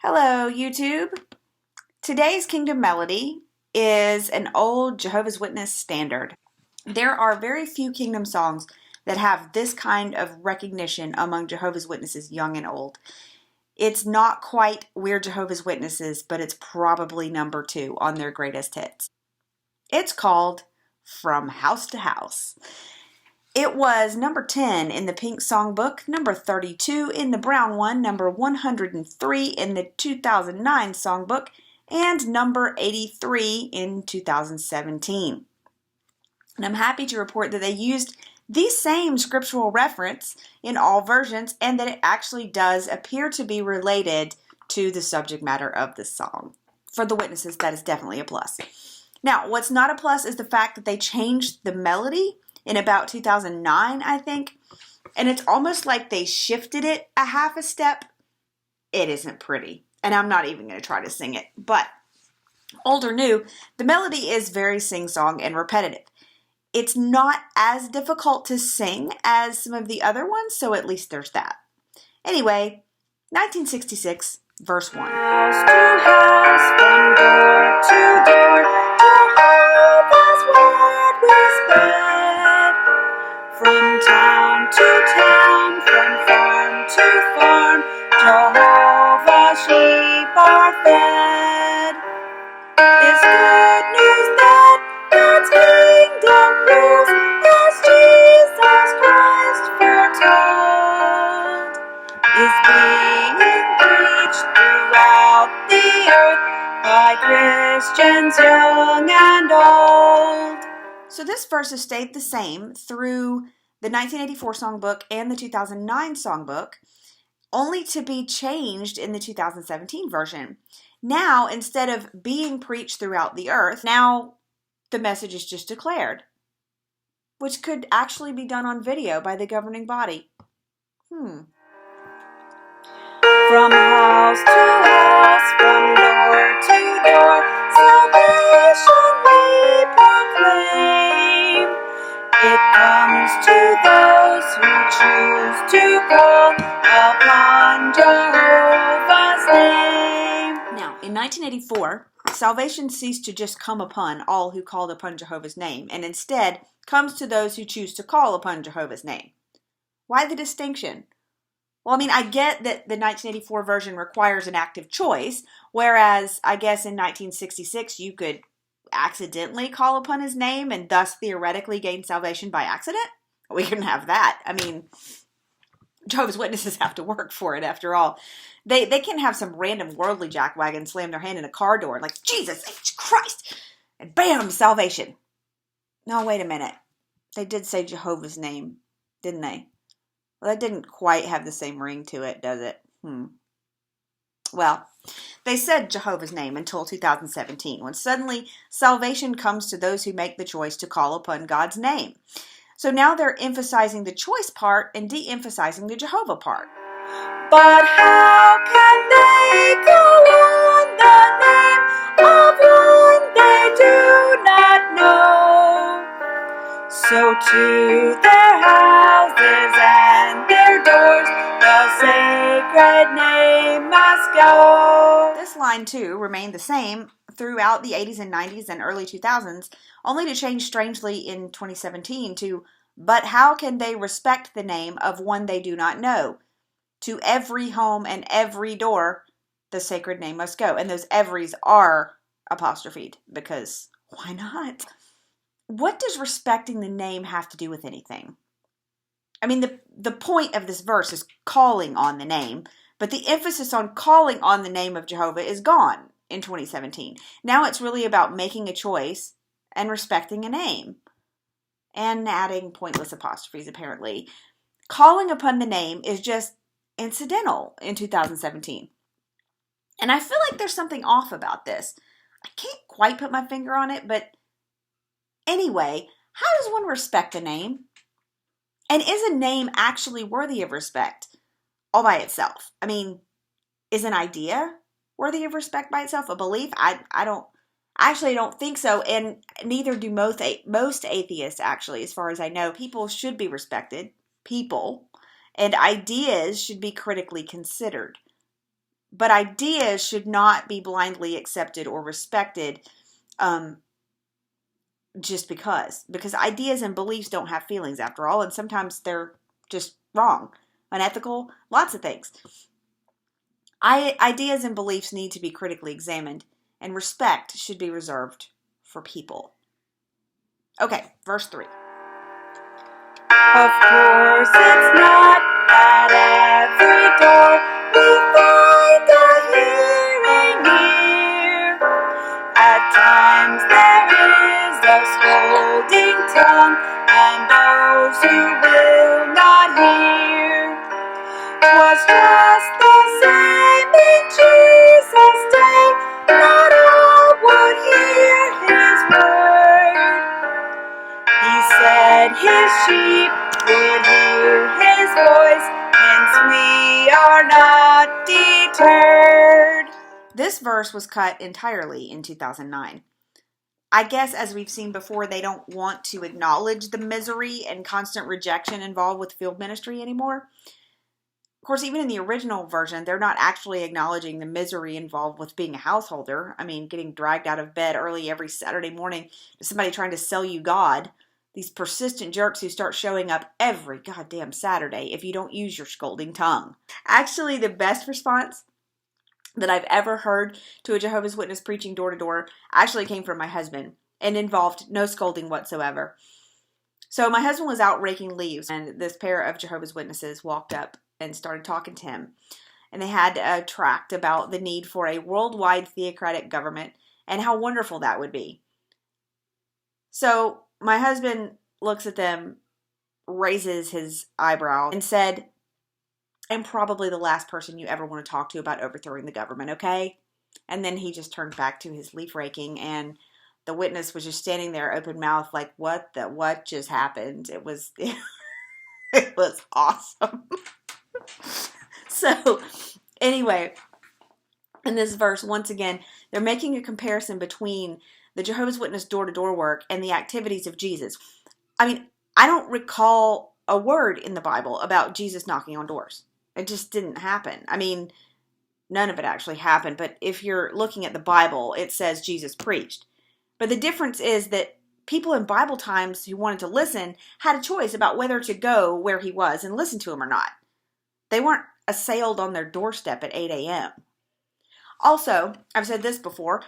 Hello, YouTube. Today's Kingdom Melody is an old Jehovah's Witness standard. There are very few Kingdom songs that have this kind of recognition among Jehovah's Witnesses, young and old. It's not quite We're Jehovah's Witnesses, but it's probably number 2 on their greatest hits. It's called From House to House. It was number 10 in the Pink Songbook, number 32 in the Brown one, number 103 in the 2009 Songbook, and number 83 in 2017. And I'm happy to report that they used the same scriptural reference in all versions and that it actually does appear to be related to the subject matter of the song. For the witnesses, that is definitely a plus. Now, what's not a plus is the fact that they changed the melody in about 2009, I think. And it's almost like they shifted it a half a step. It isn't pretty. And I'm not even going to try to sing it. But old or new, the melody is very sing-song and repetitive. It's not as difficult to sing as some of the other ones, so at least there's that. Anyway, 1966, verse 1. House to house, from door to door, Jehovah's word we spread. From town to town, from farm to farm, Jehovah's sheep are fed. It's good news that God's kingdom rules, as Jesus Christ foretold, is being preached throughout the earth by Christians young and old. So this verse has stayed the same through the 1984 songbook and the 2009 songbook, only to be changed in the 2017 version. Now, instead of being preached throughout the earth, now the message is just declared, which could actually be done on video by the governing body. From house to house, from door to door, salvation we proclaim. It comes to those who choose to call upon Jehovah's name. Now, in 1984, salvation ceased to just come upon all who called upon Jehovah's name, and instead comes to those who choose to call upon Jehovah's name. Why the distinction? Well, I mean, I get that the 1984 version requires an active choice, whereas I guess in 1966 you could accidentally call upon his name and thus theoretically gain salvation by accident. We couldn't have that. I mean, Jehovah's Witnesses have to work for it after all. They can have some random worldly jackwagon slam their hand in a car door like, Jesus H. Christ, and bam, salvation. No, wait a minute. They did say Jehovah's name, didn't they? Well, that didn't quite have the same ring to it, does it? Well, they said Jehovah's name until 2017, when suddenly salvation comes to those who make the choice to call upon God's name. So now they're emphasizing the choice part and de-emphasizing the Jehovah part. But how can they call on the name of one they do not know? So to their houses and their doors, the sacred name must go. This line, too, remained the same throughout the 80s and 90s and early 2000s, only to change strangely in 2017 to, but how can they respect the name of one they do not know? To every home and every door, the sacred name must go. And those everys are apostrophed, because why not? What does respecting the name have to do with anything? I mean, the point of this verse is calling on the name, but the emphasis on calling on the name of Jehovah is gone in 2017. Now it's really about making a choice and respecting a name. And adding pointless apostrophes, apparently. Calling upon the name is just incidental in 2017. And I feel like there's something off about this. I can't quite put my finger on it, but anyway, how does one respect a name? And is a name actually worthy of respect all by itself? I mean, is an idea worthy of respect by itself? A belief? I don't think so, and neither do most atheists, actually, as far as I know. People should be respected, and ideas should be critically considered. But ideas should not be blindly accepted or respected just because ideas and beliefs don't have feelings after all, and sometimes they're just wrong, unethical, lots of things. Ideas and beliefs need to be critically examined, and respect should be reserved for people. Okay, verse 3. Of course, it's not at every door we find a hearing ear. At times there is a scolding tongue, and those who will not hear. 'Twas just the same in Jesus' day, not all would hear his word. He said his sheep would hear his voice, hence we are not deterred. This verse was cut entirely in 2009. I guess, as we've seen before, they don't want to acknowledge the misery and constant rejection involved with field ministry anymore. Of course, even in the original version, they're not actually acknowledging the misery involved with being a householder. I mean, getting dragged out of bed early every Saturday morning to somebody trying to sell you God. These persistent jerks who start showing up every goddamn Saturday if you don't use your scolding tongue. Actually, the best response that I've ever heard to a Jehovah's Witness preaching door to door actually came from my husband and involved no scolding whatsoever. So my husband was out raking leaves, and this pair of Jehovah's Witnesses walked up and started talking to him. And they had a tract about the need for a worldwide theocratic government and how wonderful that would be. So my husband looks at them, raises his eyebrow, and said, "I'm probably the last person you ever want to talk to about overthrowing the government, okay?" And then he just turned back to his leaf raking, and the witness was just standing there open mouth like, what just happened? It was it was awesome. So anyway, in this verse, once again, they're making a comparison between the Jehovah's Witness door-to-door work and the activities of Jesus. I mean, I don't recall a word in the Bible about Jesus knocking on doors. It just didn't happen. I mean, none of it actually happened. But if you're looking at the Bible, it says Jesus preached. But the difference is that people in Bible times who wanted to listen had a choice about whether to go where he was and listen to him or not. They weren't assailed on their doorstep at 8 a.m. Also, I've said this before,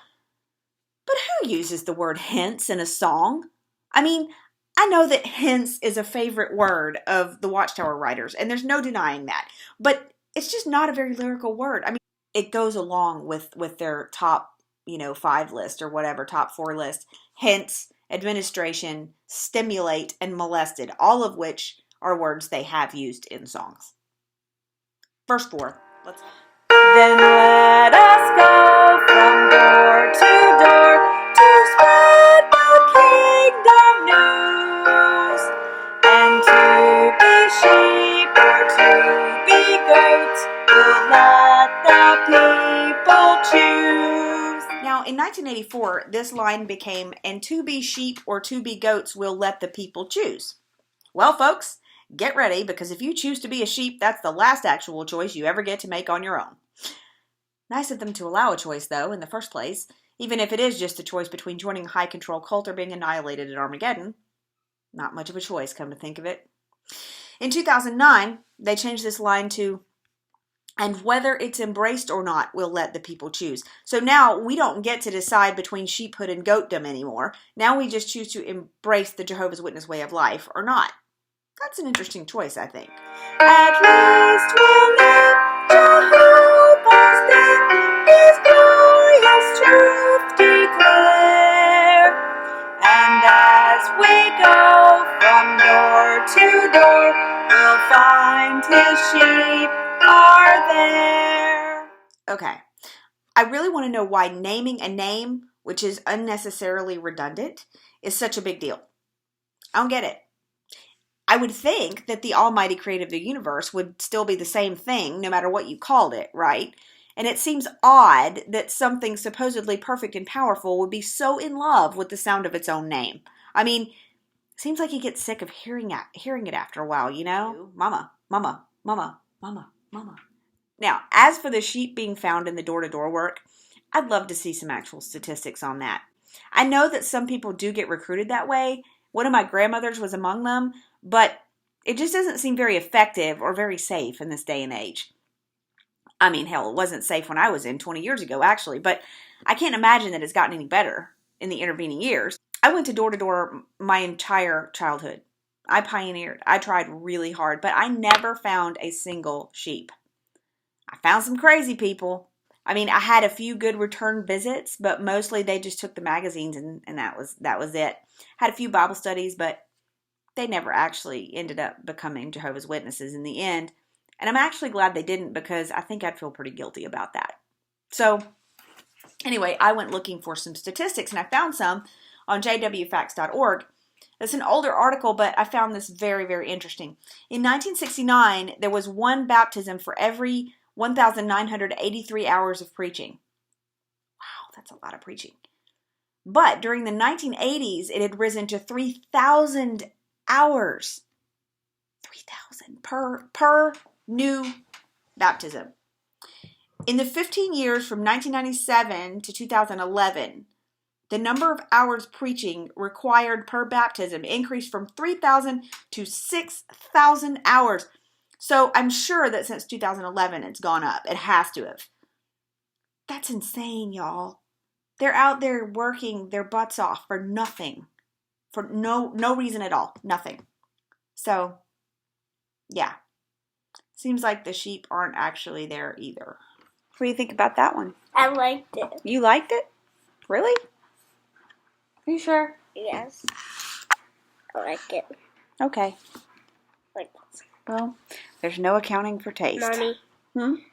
but who uses the word hence in a song? I mean, I know that hence is a favorite word of the Watchtower writers, and there's no denying that. But it's just not a very lyrical word. I mean, it goes along with their top, 5 list or whatever, top 4 list. Hence, administration, stimulate, and molested, all of which are words they have used in songs. Verse 4. Then let us go from door to door to spread the kingdom news, and to be sheep or to be goats, we'll let the people choose. Now, in 1984, this line became, "And to be sheep or to be goats, we'll let the people choose." Well, folks, get ready, because if you choose to be a sheep, that's the last actual choice you ever get to make on your own. Nice of them to allow a choice, though, in the first place, even if it is just a choice between joining a high-control cult or being annihilated at Armageddon. Not much of a choice, come to think of it. In 2009, they changed this line to, "And whether it's embraced or not, we'll let the people choose." So now we don't get to decide between sheephood and goatdom anymore. Now we just choose to embrace the Jehovah's Witness way of life or not. That's an interesting choice, I think. At least we'll name Jehovah's name, his glorious truth declare. And as we go from door to door, we'll find his sheep are there. Okay. I really want to know why naming a name, which is unnecessarily redundant, is such a big deal. I don't get it. I would think that the almighty creator of the universe would still be the same thing no matter what you called it, right? And it seems odd that something supposedly perfect and powerful would be so in love with the sound of its own name. I mean, it seems like you get sick of hearing it after a while, Mama, mama, mama, mama, mama. Now, as for the sheep being found in the door-to-door work, I'd love to see some actual statistics on that. I know that some people do get recruited that way. One of my grandmothers was among them, but it just doesn't seem very effective or very safe in this day and age. I mean, hell, it wasn't safe when I was in 20 years ago, actually, but I can't imagine that it's gotten any better in the intervening years. I went to door my entire childhood. I pioneered. I tried really hard, but I never found a single sheep. I found some crazy people. I mean, I had a few good return visits, but mostly they just took the magazines and that was it. Had a few Bible studies, but they never actually ended up becoming Jehovah's Witnesses in the end. And I'm actually glad they didn't, because I think I'd feel pretty guilty about that. So anyway, I went looking for some statistics, and I found some on jwfacts.org. It's an older article, but I found this very, very interesting. In 1969, there was one baptism for every 1,983 hours of preaching. Wow, that's a lot of preaching. But during the 1980s, it had risen to 3,000 hours. 3,000 per new baptism. In the 15 years from 1997 to 2011, the number of hours preaching required per baptism increased from 3,000 to 6,000 hours. So I'm sure that since 2011, it's gone up. It has to have. That's insane, y'all. They're out there working their butts off for nothing. For no reason at all. Nothing. So, yeah. Seems like the sheep aren't actually there either. What do you think about that one? I liked it. You liked it? Really? Are you sure? Yes. I like it. Okay. Like this. Well, there's no accounting for taste. Mommy.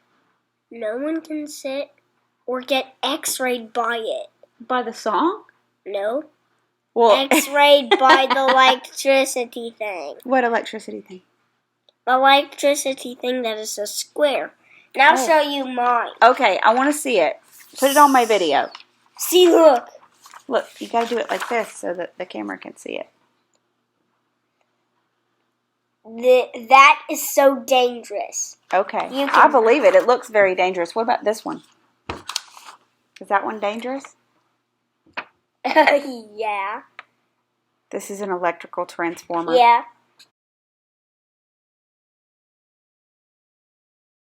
No one can sit or get x-rayed by it. By the song? No. Well, X-rayed by the electricity thing. What electricity thing? The electricity thing that is a square. Now I'll show you mine. Okay, I want to see it. Put it on my video. See, look. Look, you got to do it like this so that the camera can see it. That is so dangerous. Okay, I believe it. It looks very dangerous. What about this one? Is that one dangerous? Yeah. This is an electrical transformer. Yeah.